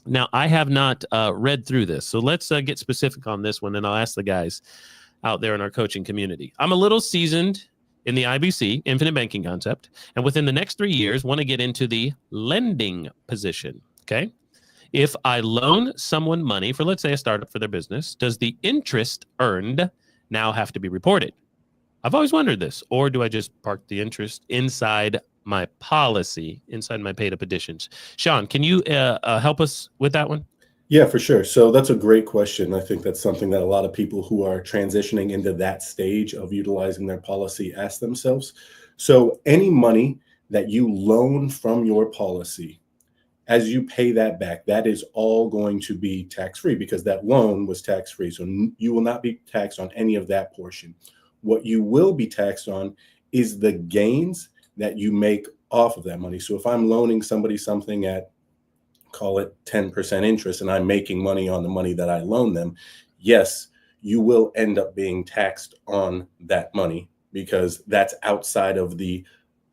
Now, I have not read through this. So let's get specific on this one, and I'll ask the guys out there in our coaching community. I'm a little seasoned in the IBC, Infinite Banking Concept, and within the next 3 years, want to get into the lending position, okay? If I loan someone money for, let's say, a startup for their business, does the interest earned now have to be reported? I've always wondered this. Or do I just park the interest inside my policy, inside my paid up additions? Sean, can you help us with that one? Yeah, for sure. So that's a great question. I think that's something that a lot of people who are transitioning into that stage of utilizing their policy ask themselves. So any money that you loan from your policy, as you pay that back, that is all going to be tax-free because that loan was tax-free. So you will not be taxed on any of that portion. What you will be taxed on is the gains that you make off of that money. So if I'm loaning somebody something at, call it 10% interest, and I'm making money on the money that I loan them, yes, you will end up being taxed on that money because that's outside of the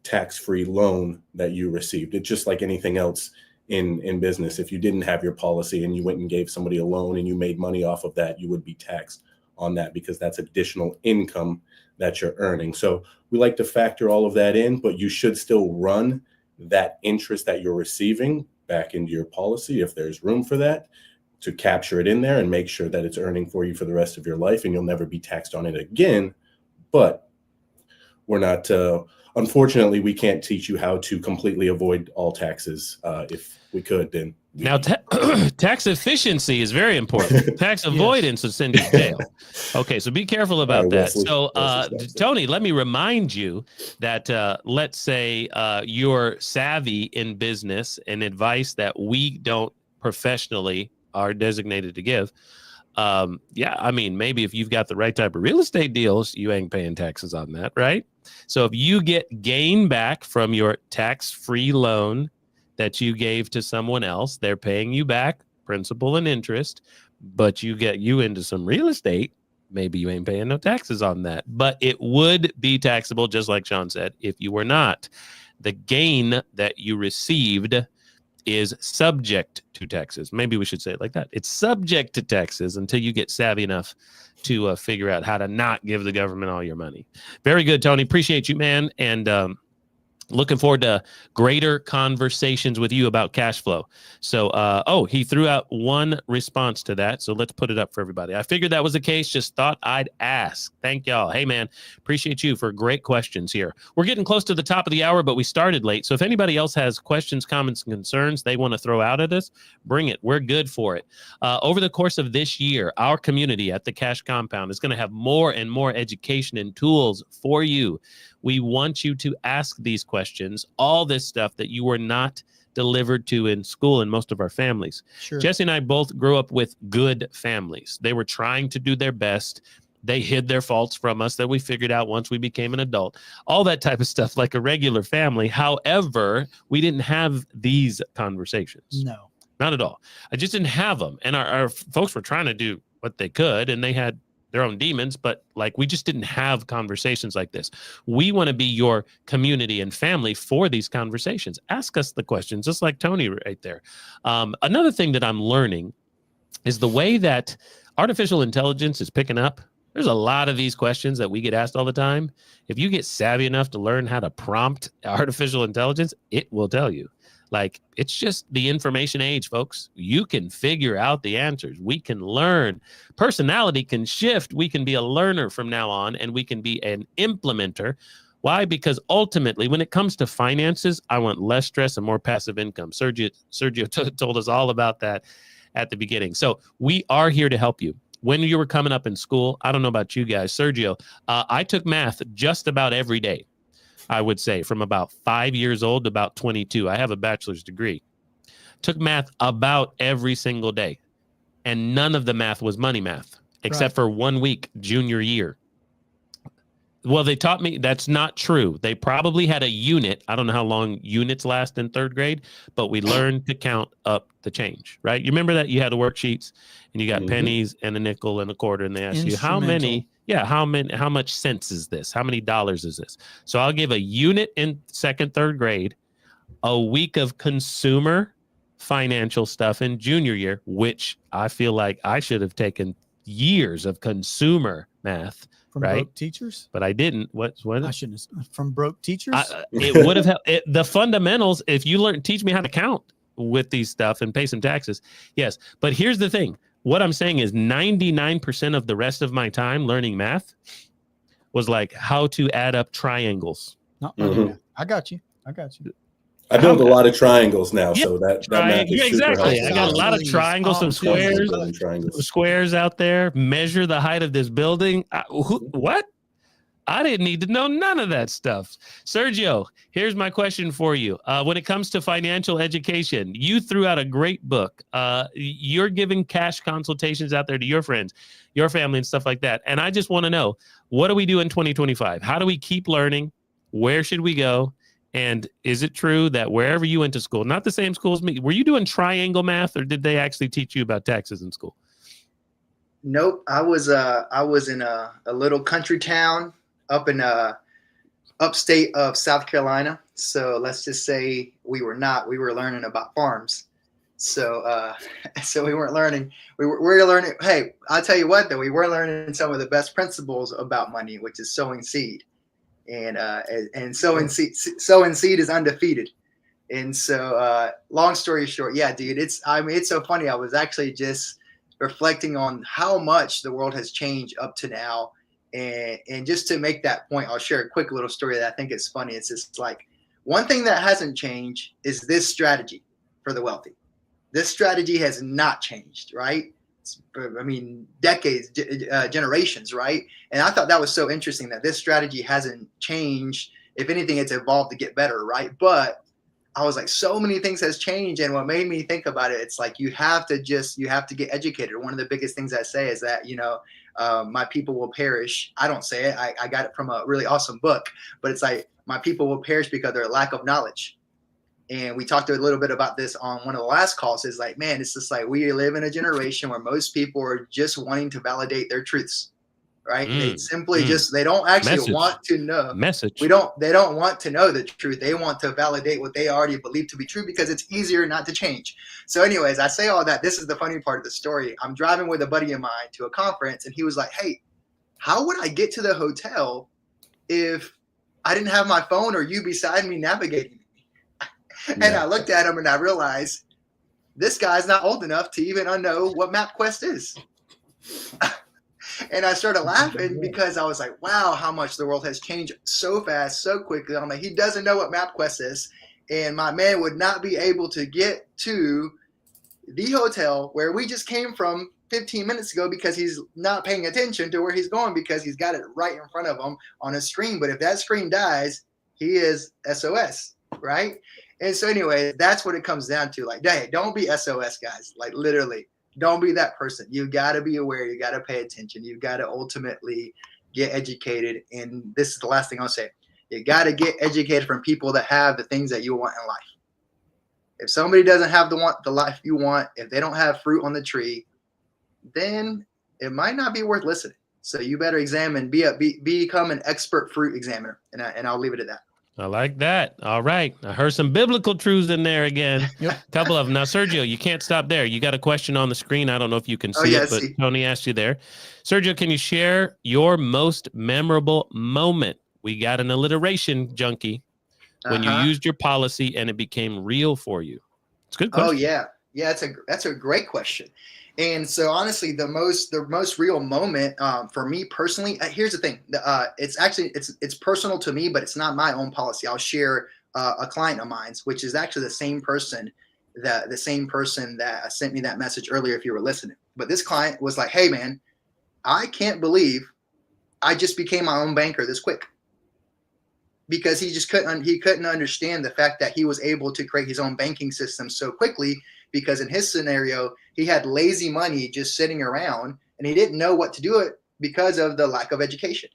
tax-free loan that you received. It's just like anything else in business. If you didn't have your policy and you went and gave somebody a loan and you made money off of that, you would be taxed on that because that's additional income that you're earning. So we like to factor all of that in, but you should still run that interest that you're receiving back into your policy if there's room for that, to capture it in there and make sure that it's earning for you for the rest of your life and you'll never be taxed on it again. But we're not, unfortunately, we can't teach you how to completely avoid all taxes. If we could, then. Now, tax efficiency is very important. Tax avoidance would send you to jail. Okay, so be careful about that. So, Tony, let me remind you that, let's say you're savvy in business and advice that we don't professionally are designated to give. Yeah, I mean, maybe if you've got the right type of real estate deals, you ain't paying taxes on that, right? So if you get gain back from your tax-free loan that you gave to someone else, they're paying you back principal and interest, but you get into some real estate, maybe you ain't paying no taxes on that, but it would be taxable, just like Sean said, if you were not. The gain that you received is subject to taxes. Maybe we should say it like that. It's subject to taxes until you get savvy enough to figure out how to not give the government all your money. Very good, Tony. Appreciate you, man. And looking forward to greater conversations with you about cash flow. So, he threw out one response to that. So let's put it up for everybody. I figured that was the case. Just thought I'd ask. Thank y'all. Hey, man, appreciate you for great questions here. We're getting close to the top of the hour, but we started late. So if anybody else has questions, comments, and concerns they want to throw out at us, bring it. We're good for it. Over the course of this year, our community at the Cash Compound is going to have more and more education and tools for you. We want you to ask these questions, all this stuff that you were not delivered to in school in most of our families. Sure. Jesse and I both grew up with good families. They were trying to do their best. They hid their faults from us that we figured out once we became an adult. All that type of stuff, like a regular family. However, we didn't have these conversations. No. Not at all. I just didn't have them. And our folks were trying to do what they could, and they had their own demons, but like we just didn't have conversations like this. We want to be your community and family for these conversations. Ask us the questions, just like Tony right there. Another thing that I'm learning is the way that artificial intelligence is picking up. There's a lot of these questions that we get asked all the time. If you get savvy enough to learn how to prompt artificial intelligence, it will tell you. Like, it's just the information age, folks. You can figure out the answers. We can learn. Personality can shift. We can be a learner from now on, and we can be an implementer. Why? Because ultimately, when it comes to finances, I want less stress and more passive income. Sergio told us all about that at the beginning. So we are here to help you. When you were coming up in school, I don't know about you guys, Sergio, I took math just about every day. I would say from about 5 years old to about 22. I have a bachelor's degree. Took math about every single day. And none of the math was money math, except for 1 week, junior year. Well, they taught me that's not true. They probably had a unit. I don't know how long units last in third grade, but we learned to count up the change, right? You remember that you had the worksheets and you got pennies and a nickel and a quarter, and they asked you how much cents is this? How many dollars is this? So I'll give a unit in second, third grade, a week of consumer financial stuff in junior year, which I feel like I should have taken years of consumer math. From right? broke teachers? But I didn't. What? I shouldn't have. From broke teachers? It would have helped. The fundamentals, if you teach me how to count with these stuff and pay some taxes. Yes. But here's the thing. What I'm saying is 99% of the rest of my time learning math was like how to add up triangles. Not math. I got you. I build a lot of triangles now, so that math is exactly. super I got a lot of triangles, some squares out there. Measure the height of this building. What? I didn't need to know none of that stuff. Sergio, here's my question for you. When it comes to financial education, you threw out a great book. You're giving cash consultations out there to your friends, your family, and stuff like that. And I just want to know, what do we do in 2025? How do we keep learning? Where should we go? And is it true that wherever you went to school, not the same school as me, were you doing triangle math, or did they actually teach you about taxes in school? Nope. I was in a little country town up in upstate of South Carolina. So let's just say we were learning about farms. So we weren't learning. We were learning. Hey, I'll tell you what, though, we were learning some of the best principles about money, which is sowing seed. And sowing seed is undefeated. And so long story short, yeah, dude, it's so funny. I was actually just reflecting on how much the world has changed up to now. And just to make that point, I'll share a quick little story that I think is funny. It's just like, one thing that hasn't changed is this strategy for the wealthy. This strategy has not changed, right? Decades, generations, right? And I thought that was so interesting that this strategy hasn't changed. If anything, it's evolved to get better, right? But I was like, so many things has changed. And what made me think about it, it's like, you have to get educated. One of the biggest things I say is that, my people will perish. I don't say it. I got it from a really awesome book, but it's like, my people will perish because of their lack of knowledge. And we talked a little bit about this on one of the last calls. Is like, man, it's just like, we live in a generation where most people are just wanting to validate their truths. Right? They simply they don't actually want to know. They don't want to know the truth. They want to validate what they already believe to be true because it's easier not to change. So anyways, I say all that. This is the funny part of the story. I'm driving with a buddy of mine to a conference, and he was like, hey, how would I get to the hotel if I didn't have my phone or you beside me navigating me? And I looked at him and I realized this guy's not old enough to even know what MapQuest is. And I started laughing because I was like, wow, how much the world has changed so fast, so quickly. I'm like, he doesn't know what MapQuest is. And my man would not be able to get to the hotel where we just came from 15 minutes ago because he's not paying attention to where he's going because he's got it right in front of him on a screen. But if that screen dies, he is SOS, right? And so anyway, that's what it comes down to. Like, hey, don't be SOS, guys. Like, literally. Don't be that person. You got to be aware. You got to pay attention. You got to ultimately get educated. And this is the last thing I'll say. You got to get educated from people that have the things that you want in life. If somebody doesn't have the life you want, if they don't have fruit on the tree, then it might not be worth listening. So you better examine, become an expert fruit examiner. And I'll leave it at that. I like that. All right. I heard some biblical truths in there again. A couple of them. Now, Sergio, you can't stop there. You got a question on the screen. I don't know if you can see it, but Tony asked you there. Sergio, can you share your most memorable moment? We got an alliteration junkie when you used your policy and it became real for you. It's a good question. Oh, yeah. Yeah, that's a great question. And so honestly, the most real moment for me personally, here's the thing. It's personal to me, but it's not my own policy. I'll share a client of mine's, which is actually the same person that sent me that message earlier, if you were listening. But this client was like, hey man, I can't believe I just became my own banker this quick. Because he couldn't understand the fact that he was able to create his own banking system so quickly, because in his scenario, he had lazy money just sitting around and he didn't know what to do it because of the lack of education.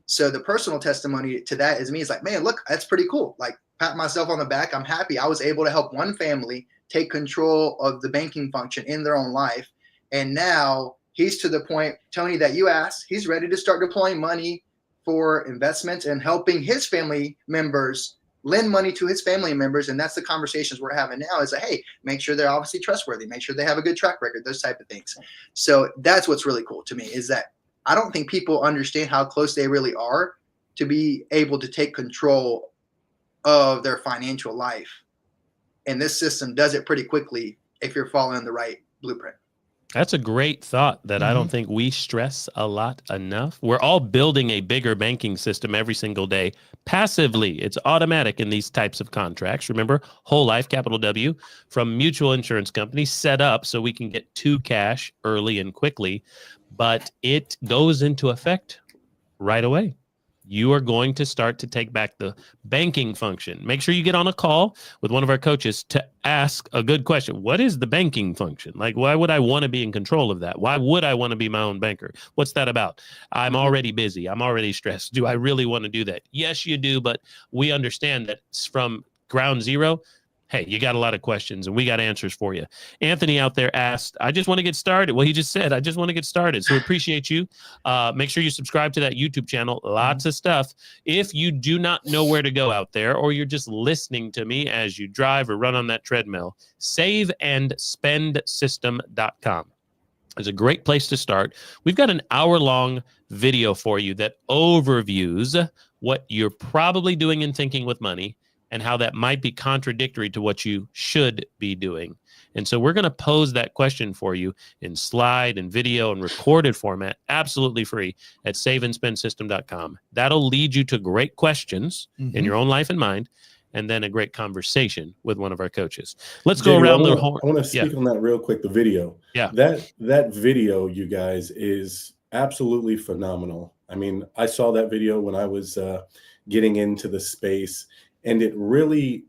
So the personal testimony to that is me. It's like, man, look, that's pretty cool. Like, pat myself on the back. I'm happy I was able to help one family take control of the banking function in their own life. And now he's to the point, Tony, that you asked, he's ready to start deploying money for investments and helping his family members lend money to his family members. And that's the conversations we're having now is that, hey, make sure they're obviously trustworthy, make sure they have a good track record, those type of things. So that's what's really cool to me is that I don't think people understand how close they really are to be able to take control of their financial life. And this system does it pretty quickly if you're following the right blueprint. That's a great thought that I don't think we stress a lot enough. We're all building a bigger banking system every single day passively. It's automatic in these types of contracts. Remember, whole life, capital W, from mutual insurance companies set up so we can get to cash early and quickly, but it goes into effect right away. You are going to start to take back the banking function. Make sure you get on a call with one of our coaches to ask a good question. What is the banking function? Like, why would I want to be in control of that? Why would I want to be my own banker? What's that about? I'm already busy. I'm already stressed. Do I really want to do that? Yes, you do. But we understand that from ground zero, hey, you got a lot of questions and we got answers for you. Anthony out there asked, I just want to get started. Well, he just said, I just want to get started. So we appreciate you. Make sure you subscribe to that YouTube channel. Lots of stuff. If you do not know where to go out there, or you're just listening to me as you drive or run on that treadmill, saveandspendsystem.com. It's a great place to start. We've got an hour-long video for you that overviews what you're probably doing and thinking with money, and how that might be contradictory to what you should be doing. And so we're going to pose that question for you in slide and video and recorded format, absolutely free at saveandspendsystem.com. That'll lead you to great questions in your own life and mind, and then a great conversation with one of our coaches. Let's go around the horn. I want to speak on that real quick, the video. Yeah. That video, you guys, is absolutely phenomenal. I mean, I saw that video when I was getting into the space. And it really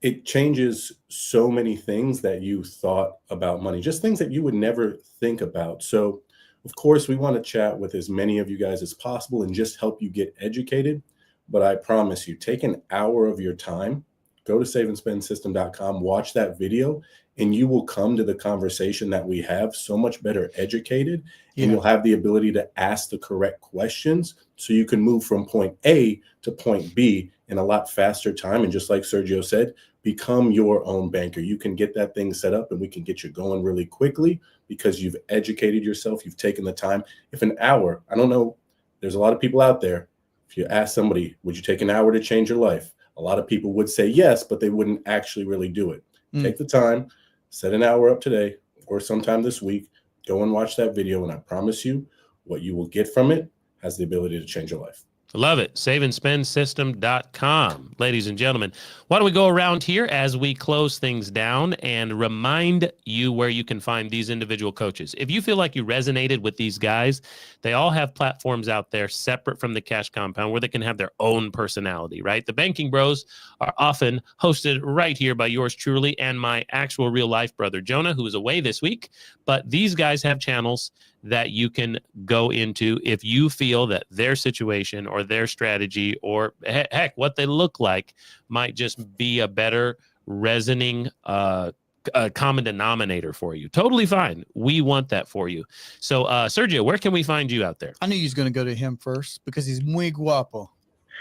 it changes so many things that you thought about money, just things that you would never think about. So, of course, we want to chat with as many of you guys as possible and just help you get educated. But I promise you, take an hour of your time, go to saveandspendsystem.com, watch that video, and you will come to the conversation that we have so much better educated, and you'll have the ability to ask the correct questions so you can move from point A to point B in a lot faster time. And just like Sergio said, become your own banker. You can get that thing set up and we can get you going really quickly because you've educated yourself. You've taken the time. If an hour, I don't know, there's a lot of people out there. If you ask somebody, would you take an hour to change your life? A lot of people would say yes, but they wouldn't actually really do it. Take the time, set an hour up today or sometime this week, go and watch that video. And I promise you what you will get from it has the ability to change your life. Love it. saveandspendsystem.com. Ladies and gentlemen, why don't we go around here as we close things down and remind you where you can find these individual coaches. If you feel like you resonated with these guys, they all have platforms out there separate from the Cash Compound where they can have their own personality, right? The Banking Bros are often hosted right here by yours truly and my actual real life brother, Jonah, who is away this week. But these guys have channels that you can go into if you feel that their situation or their strategy or heck, what they look like might just be a better resonating common denominator for you. Totally fine. We want that for you. So, Sergio, where can we find you out there? I knew you was going to go to him first because he's muy guapo.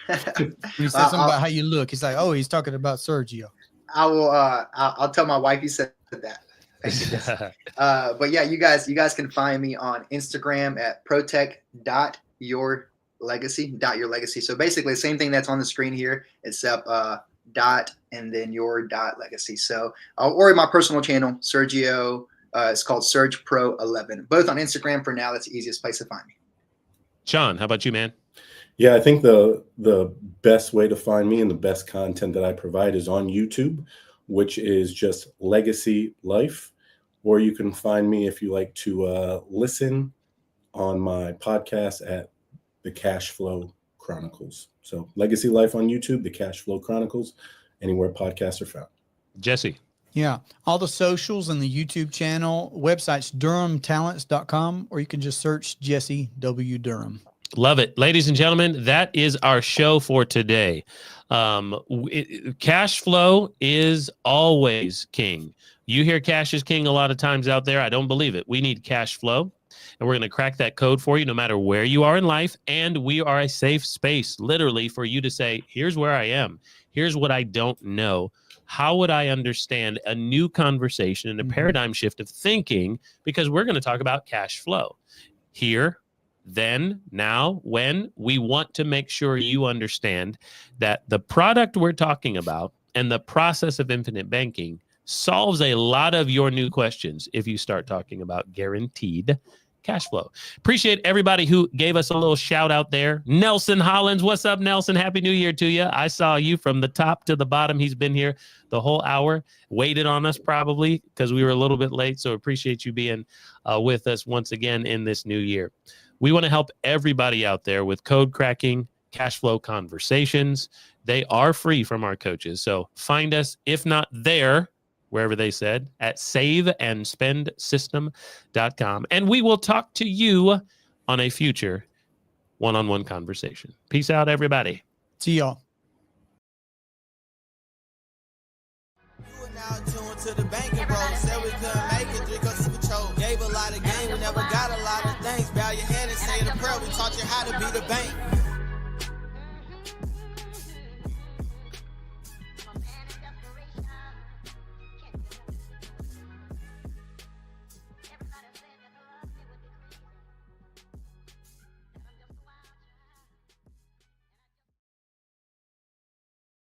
When he said something about how you look, he's like, oh, he's talking about Sergio. I will. I'll tell my wife you said that. But yeah, you guys can find me on Instagram at protect.yourlegacy. So basically the same thing that's on the screen here, except dot and then your dot legacy. So or my personal channel, Sergio, it's called Surge Pro 11. Both on Instagram for now. That's the easiest place to find me. Sean, how about you, man? Yeah, I think the best way to find me and the best content that I provide is on YouTube, which is just Legacy Life. Or you can find me if you like to listen on my podcast at The Cash Flow Chronicles. So Legacy Life on YouTube, The Cash Flow Chronicles, anywhere podcasts are found. Jesse. Yeah, all the socials and the YouTube channel, website's DurhamTalents.com, or you can just search Jesse W. Durham. Love it. Ladies and gentlemen, that is our show for today. Cash flow is always king. You hear cash is king a lot of times out there. I don't believe it. We need cash flow, and we're going to crack that code for you no matter where you are in life. And we are a safe space, literally, for you to say, here's where I am. Here's what I don't know. How would I understand a new conversation and a paradigm shift of thinking? Because we're going to talk about cash flow here, then, now, when. We want to make sure you understand that the product we're talking about and the process of infinite banking solves a lot of your new questions if you start talking about guaranteed cash flow. Appreciate everybody who gave us a little shout out there. Nelson Hollins, what's up, Nelson? Happy New Year to you. I saw you from the top to the bottom. He's been here the whole hour, waited on us probably because we were a little bit late. So appreciate you being with us once again in this new year. We want to help everybody out there with code cracking, cash flow conversations. They are free from our coaches. So find us, if not there, wherever they said, at saveandspendsystem.com. And we will talk to you on a future one-on-one conversation. Peace out, everybody. See y'all. You are now tuned to the Banking Bros. Said we couldn't make it because we chose. Gave a lot of game, we never got a lot of things. Bow your head and say the prayer. We taught you how to be the bank.